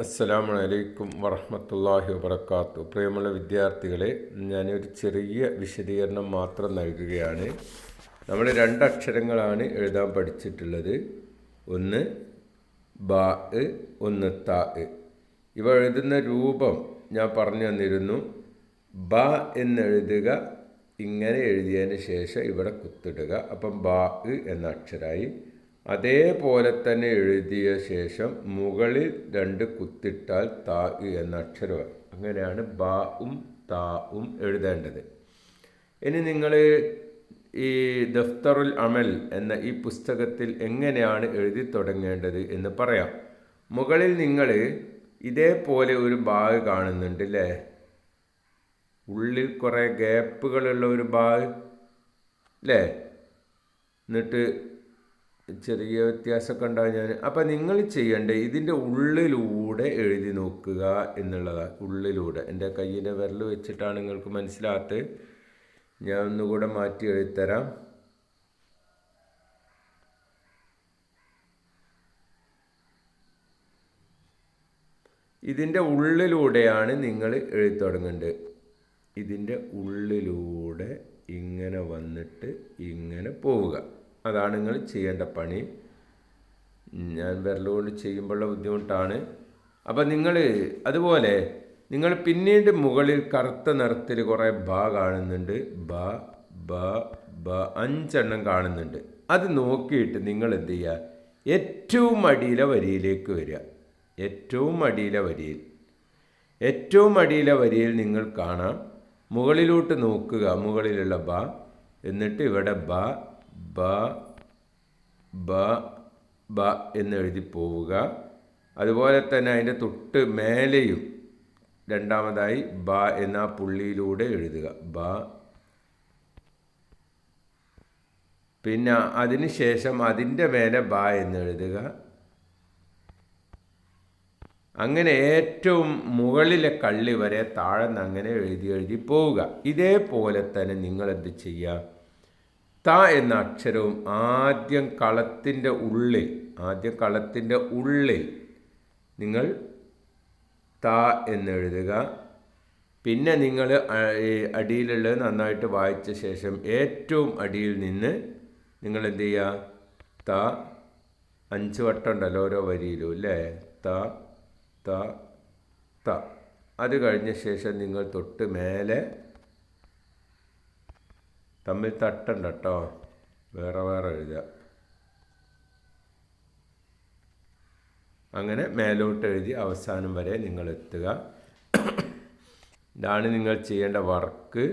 അസ്സലാമു അലൈക്കും വറഹ്മത്തുള്ളാഹി വബറകാതുഹു. പ്രിയമുള്ള വിദ്യാർത്ഥികളെ, ഞാനൊരു ചെറിയ വിശദീകരണം മാത്രം നൽകുകയാണ്. നമ്മൾ രണ്ടക്ഷരങ്ങളാണ് എഴുതാൻ പഠിച്ചിട്ടുള്ളത്. ഒന്ന് ബാ, ഒന്ന് താ. ഇവ എഴുതുന്ന രൂപം ഞാൻ പറഞ്ഞു തന്നിരുന്നു. ബ എന്നെഴുതുക, ഇങ്ങനെ എഴുതിയതിന് ശേഷം ഇവിടെ കുത്തിടുക. അപ്പം ബാ എന്ന അക്ഷരമായി. അതേപോലെ തന്നെ എഴുതിയ ശേഷം മുകളിൽ രണ്ട് കുത്തിട്ടാൽ താ എന്ന അക്ഷരമായി. അങ്ങനെയാണ് ബാവും താവും എഴുതേണ്ടത്. ഇനി നിങ്ങൾ ഈ ദഫ്തറുൽ അമൽ എന്ന ഈ പുസ്തകത്തിൽ എങ്ങനെയാണ് എഴുതി തുടങ്ങേണ്ടത് എന്ന് പറയാം. മുകളിൽ നിങ്ങൾ ഇതേപോലെ ഒരു ബാഗ് കാണുന്നുണ്ട് അല്ലേ? ഉള്ളിൽ കുറേ ഗ്യാപ്പുകളുള്ള ഒരു ബാഗ് അല്ലേ? എന്നിട്ട് ചെറിയ വ്യത്യാസമൊക്കെ ഉണ്ടാകും. അപ്പം നിങ്ങൾ ചെയ്യേണ്ടത് ഇതിൻ്റെ ഉള്ളിലൂടെ എഴുതി നോക്കുക എന്നുള്ളതാണ്. ഉള്ളിലൂടെ എൻ്റെ കയ്യിൻ്റെ വിരൽ വെച്ചിട്ടാണ് നിങ്ങൾക്ക് മനസ്സിലാകാത്തത്. ഞാൻ ഒന്നുകൂടെ മാറ്റി എഴുതിത്തരാം. ഇതിൻ്റെ ഉള്ളിലൂടെയാണ് നിങ്ങൾ എഴുതി തുടങ്ങേണ്ടത്. ഇതിൻ്റെ ഉള്ളിലൂടെ ഇങ്ങനെ വന്നിട്ട് ഇങ്ങനെ പോവുക. അതാണ് നിങ്ങൾ ചെയ്യേണ്ട പണി. ഞാൻ വിരലുകൊണ്ട് ചെയ്യുമ്പോഴുള്ള ബുദ്ധിമുട്ടാണ്. അപ്പം നിങ്ങൾ അതുപോലെ നിങ്ങൾ പിന്നീട് മുകളിൽ കറുത്ത നിറത്തിൽ കുറേ ബ കാണുന്നുണ്ട്. ബ ബ ബ 5 എണ്ണം കാണുന്നുണ്ട്. അത് നോക്കിയിട്ട് നിങ്ങൾ എന്ത് ചെയ്യുക? ഏറ്റവും അടിയിലെ വരിയിലേക്ക് വരിക. ഏറ്റവും അടിയിലെ വരിയിൽ നിങ്ങൾ കാണാം. മുകളിലോട്ട് നോക്കുക, മുകളിലുള്ള ബ. എന്നിട്ട് ഇവിടെ ബ ബ ബ ബ എന്നെഴുതി പോവുക. അതുപോലെ തന്നെ അതിൻ്റെ തൊട്ട് മേലെയും രണ്ടാമതായി ബ എന്ന പുള്ളിയിലൂടെ എഴുതുക. ബ. പിന്നെ അതിന് ശേഷം അതിൻ്റെ മേലെ ബ എന്നെഴുതുക. അങ്ങനെ ഏറ്റവും മുകളിലെ കള്ളി വരെ താഴെ നിന്ന് അങ്ങനെ എഴുതി പോവുക. ഇതേപോലെ തന്നെ നിങ്ങളെന്ത് ചെയ്യുക? ത എന്ന അക്ഷരവും ആദ്യം കളത്തിൻ്റെ ഉള്ളിൽ നിങ്ങൾ ത എന്നെഴുതുക. പിന്നെ നിങ്ങൾ അടിയിലുള്ളത് നന്നായിട്ട് വായിച്ച ശേഷം ഏറ്റവും അടിയിൽ നിന്ന് നിങ്ങൾ എന്ത് ചെയ്യുക? ത 5 വട്ടം ഉണ്ടല്ലോ ഓരോ വരിയിലും അല്ലേ? ത ത ത. അത് കഴിഞ്ഞ ശേഷം നിങ്ങൾ തൊട്ട് മേലെ തമ്മിൽ തട്ടണ്ട കേട്ടോ, വേറെ എഴുതുക. അങ്ങനെ മേലോട്ട് എഴുതി അവസാനം വരെ നിങ്ങൾ എത്തുക. ഇതാണ് നിങ്ങൾ ചെയ്യേണ്ട വർക്ക്.